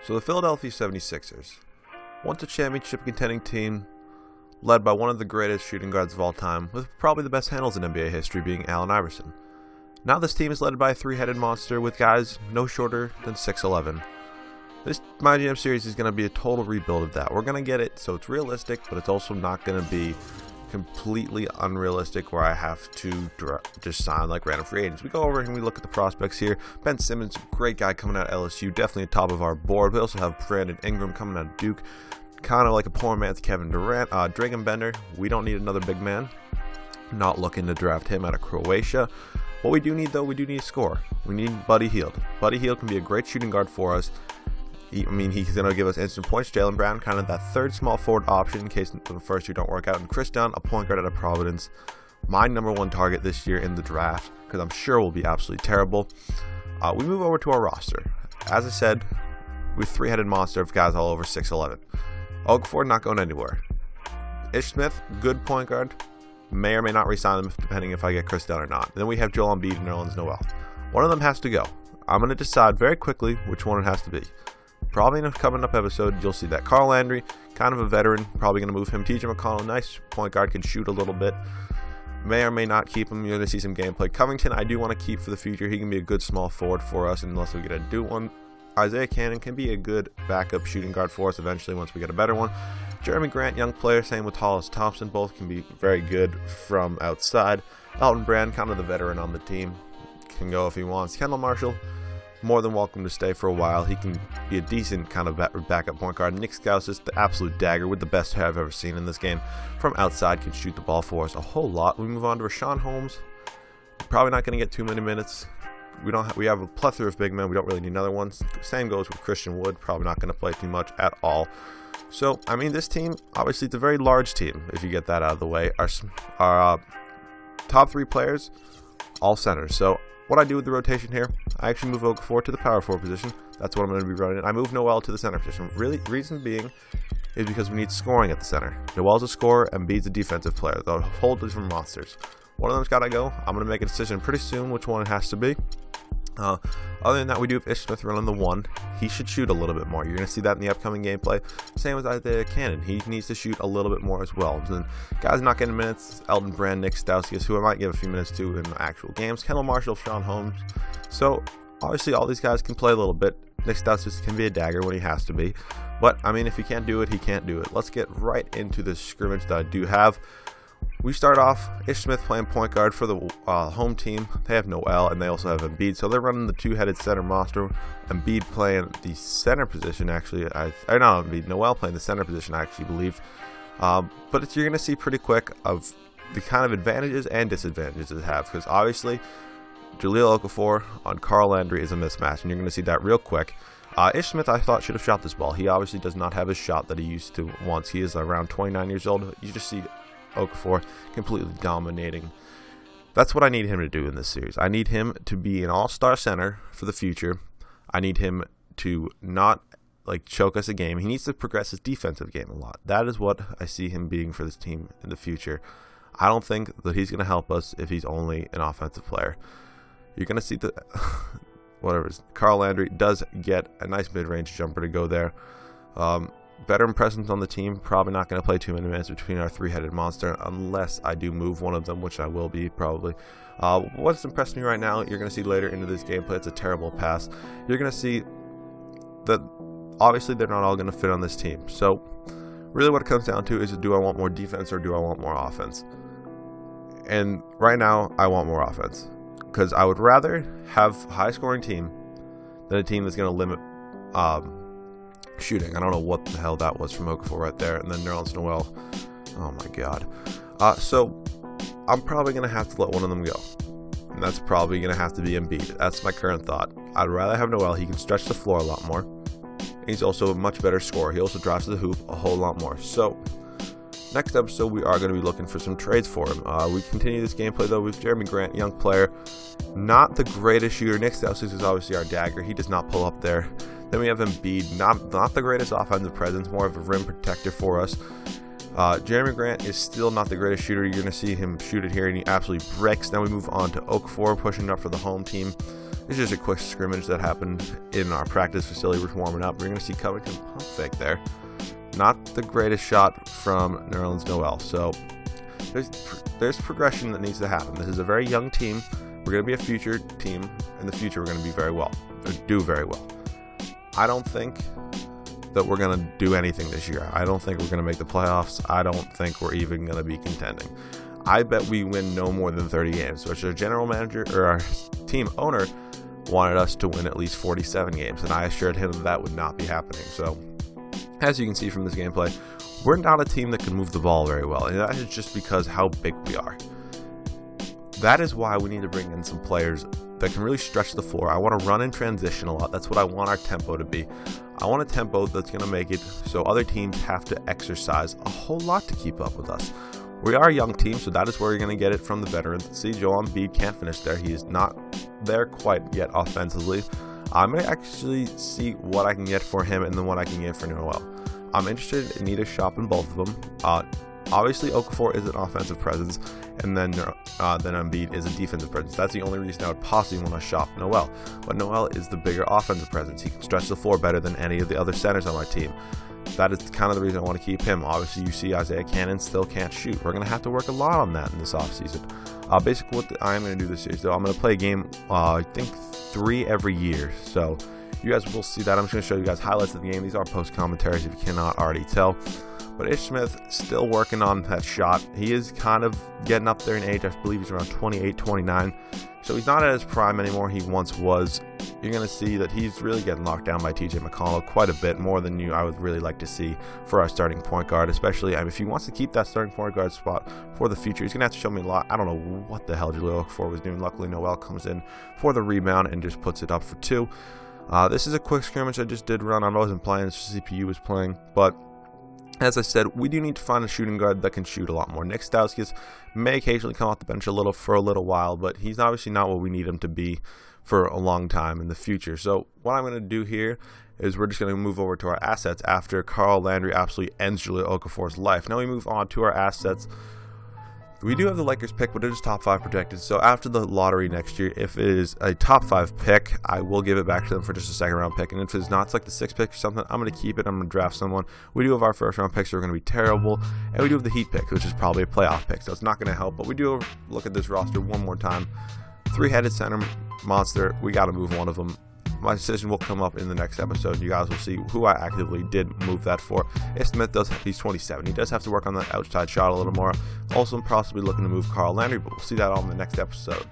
So the Philadelphia 76ers, once a championship contending team, led by one of the greatest shooting guards of all time, with probably the best handles in NBA history being Allen Iverson. Now this team is led by a three-headed monster with guys no shorter than 6'11". This MyGM series is going to be a total rebuild of that. We're going to get it so it's realistic, but it's also not going to be completely unrealistic where I have to just sign like random free agents. We go over and we look at the prospects here. Ben Simmons, great guy coming out of LSU, definitely at top of our board. We also have Brandon Ingram coming out of Duke, kind of like a poor man's Kevin Durant. Dragan Bender, we don't need another big man. Not looking to draft him out of Croatia. What we do need though, we do need a scorer. We need Buddy Hield. Buddy Hield can be a great shooting guard for us. He's going to give us instant points. Jaylen Brown, kind of that third small forward option in case the first two don't work out. And Chris Dunn, a point guard out of Providence. My number one target this year in the draft, because I'm sure we'll be absolutely terrible. We move over to our roster. As I said, we have three-headed monster of guys all over 6'11". Okafor not going anywhere. Ish Smith, good point guard. May or may not re-sign them depending if I get Chris Dunn or not. And then we have Joel Embiid and Nerlens Noel. One of them has to go. I'm going to decide very quickly which one it has to be. Probably in a coming up episode, you'll see that. Carl Landry, kind of a veteran, probably going to move him. TJ McConnell, nice point guard, can shoot a little bit. May or may not keep him. You're going to see some gameplay. Covington, I do want to keep for the future. He can be a good small forward for us unless we get a do one. Isaiah Cannon can be a good backup shooting guard for us eventually once we get a better one. Jeremy Grant, young player, same with Hollis Thompson. Both can be very good from outside. Elton Brand, kind of the veteran on the team, can go if he wants. Kendall Marshall, more than welcome to stay for a while. He can be a decent kind of backup point guard. Nick Stauskas, the absolute dagger with the best hair I've ever seen in this game. From outside, can shoot the ball for us a whole lot. We move on to Rashawn Holmes. Probably not going to get too many minutes. We have a plethora of big men. We don't really need another one. Same goes with Christian Wood. Probably not going to play too much at all. So, this team, obviously, it's a very large team, if you get that out of the way. Our top three players, all centers. So, what I do with the rotation here, I actually move Okafor to the power forward position. That's what I'm going to be running. I move Noel to the center position. Really, reason being is because we need scoring at the center. Noel's a scorer, and Embiid's a defensive player. They're whole different monsters. One of them's got to go. I'm going to make a decision pretty soon which one it has to be. Other than that, we do have Ish Smith running the one. He should shoot a little bit more. You're going to see that in the upcoming gameplay. Same with Isaiah Cannon. He needs to shoot a little bit more as well. And then guys not getting minutes, Elton Brand, Nick Stauskas, who I might give a few minutes to in actual games. Kendall Marshall, Sean Holmes. So, obviously, all these guys can play a little bit. Nick Stauskas can be a dagger when he has to be. But, if he can't do it, he can't do it. Let's get right into this scrimmage that I do have. We start off, Ish Smith playing point guard for the home team. They have Noel, and they also have Embiid. So they're running the two-headed center monster. Embiid playing the center position, actually. Noel playing the center position, I actually believe. But you're going to see pretty quick of the kind of advantages and disadvantages it have. Because obviously, Jahlil Okafor on Carl Landry is a mismatch, and you're going to see that real quick. Ish Smith, I thought, should have shot this ball. He obviously does not have his shot that he used to once. He is around 29 years old. You just see Okafor completely dominating. That's what I need him to do in this series. I need him to be an all-star center for the future. I need him to not choke us a game. He needs to progress his defensive game a lot. That is what I see him being for this team in the future. I don't think that he's going to help us if he's only an offensive player. You're going to see Carl Landry does get a nice mid-range jumper to go there. Veteran presence on the team, probably not going to play too many minutes between our three-headed monster unless I do move one of them, which I will be probably. What's impressed me right now, you're going to see later into this gameplay, it's a terrible pass. You're going to see that obviously they're not all going to fit on this team. So really what it comes down to is, do I want more defense or do I want more offense? And right now I want more offense, because I would rather have a high-scoring team than a team that's going to limit shooting. I don't know what the hell that was from Okafor right there. And then Nerlens Noel. Oh my god. So I'm probably going to have to let one of them go. And that's probably going to have to be Embiid. That's my current thought. I'd rather have Noel. He can stretch the floor a lot more. He's also a much better scorer. He also drives to the hoop a whole lot more. So next episode, we are going to be looking for some trades for him. We continue this gameplay though with Jeremy Grant, young player. Not the greatest shooter. Nick Stauskas is obviously our dagger. He does not pull up there. Then we have Embiid, not the greatest offensive presence, more of a rim protector for us. Jeremy Grant is still not the greatest shooter. You're going to see him shoot it here, and he absolutely breaks. Now we move on to Okafor, pushing up for the home team. This is just a quick scrimmage that happened in our practice facility. We're warming up. We're going to see Covington pump fake there. Not the greatest shot from Nerlens Noel. So there's progression that needs to happen. This is a very young team. We're going to be a future team. In the future, we're going to be do very well. I don't think that we're going to do anything this year. I don't think we're going to make the playoffs. I don't think we're even going to be contending. I bet we win no more than 30 games, which our general manager or our team owner wanted us to win at least 47 games, and I assured him that would not be happening. So, as you can see from this gameplay, we're not a team that can move the ball very well, and that is just because how big we are. That is why we need to bring in some players that can really stretch the floor. I want to run in transition a lot. That's what I want our tempo to be. I want a tempo that's going to make it so other teams have to exercise a whole lot to keep up with us. We are a young team, so that is where you're going to get it from the veterans. See, Joel Embiid can't finish there. He is not there quite yet offensively. I'm going to actually see what I can get for him and then what I can get for Noel. I'm interested in either shopping both of them. Obviously, Okafor is an offensive presence, and then Embiid is a defensive presence. That's the only reason I would possibly want to shop Noel. But Noel is the bigger offensive presence. He can stretch the floor better than any of the other centers on my team. That is kind of the reason I want to keep him. Obviously, you see Isaiah Cannon still can't shoot. We're going to have to work a lot on that in this offseason. Basically, what I am going to do this series, though, I'm going to play a game, I think 3 every year. So you guys will see that. I'm just going to show you guys highlights of the game. These are post commentaries if you cannot already tell. But Ish Smith still working on that shot. He is kind of getting up there in age. I believe he's around 28, 29. So he's not at his prime anymore. He once was. You're going to see that he's really getting locked down by TJ McConnell quite a bit more than I would really like to see for our starting point guard, especially if he wants to keep that starting point guard spot for the future. He's going to have to show me a lot. I don't know what the hell Jaleel Okafor was doing. Luckily, Noel comes in for the rebound and just puts it up for 2. This is a quick scrimmage I just did run. I wasn't playing. CPU was playing, but as I said, we do need to find a shooting guard that can shoot a lot more. Nick Stauskas may occasionally come off the bench for a little while, but he's obviously not what we need him to be for a long time in the future. So what I'm going to do here is we're just going to move over to our assets after Carl Landry absolutely ends Jaleel Okafor's life. Now we move on to our assets. We do have the Lakers pick, but it is top 5 protected. So after the lottery next year, if it is a top 5 pick, I will give it back to them for just a second round pick. And if it's not, it's like the 6th pick or something, I'm going to keep it. I'm going to draft someone. We do have our first round picks, so we're going to be terrible. And we do have the Heat pick, which is probably a playoff pick. So it's not going to help. But we do look at this roster one more time. 3-headed center monster. We got to move one of them. My decision will come up in the next episode. You guys will see who I actively did move that for. Ish Smith he's 27. He does have to work on that outside shot a little more. Also, I'm possibly looking to move Carl Landry, but we'll see that on the next episode.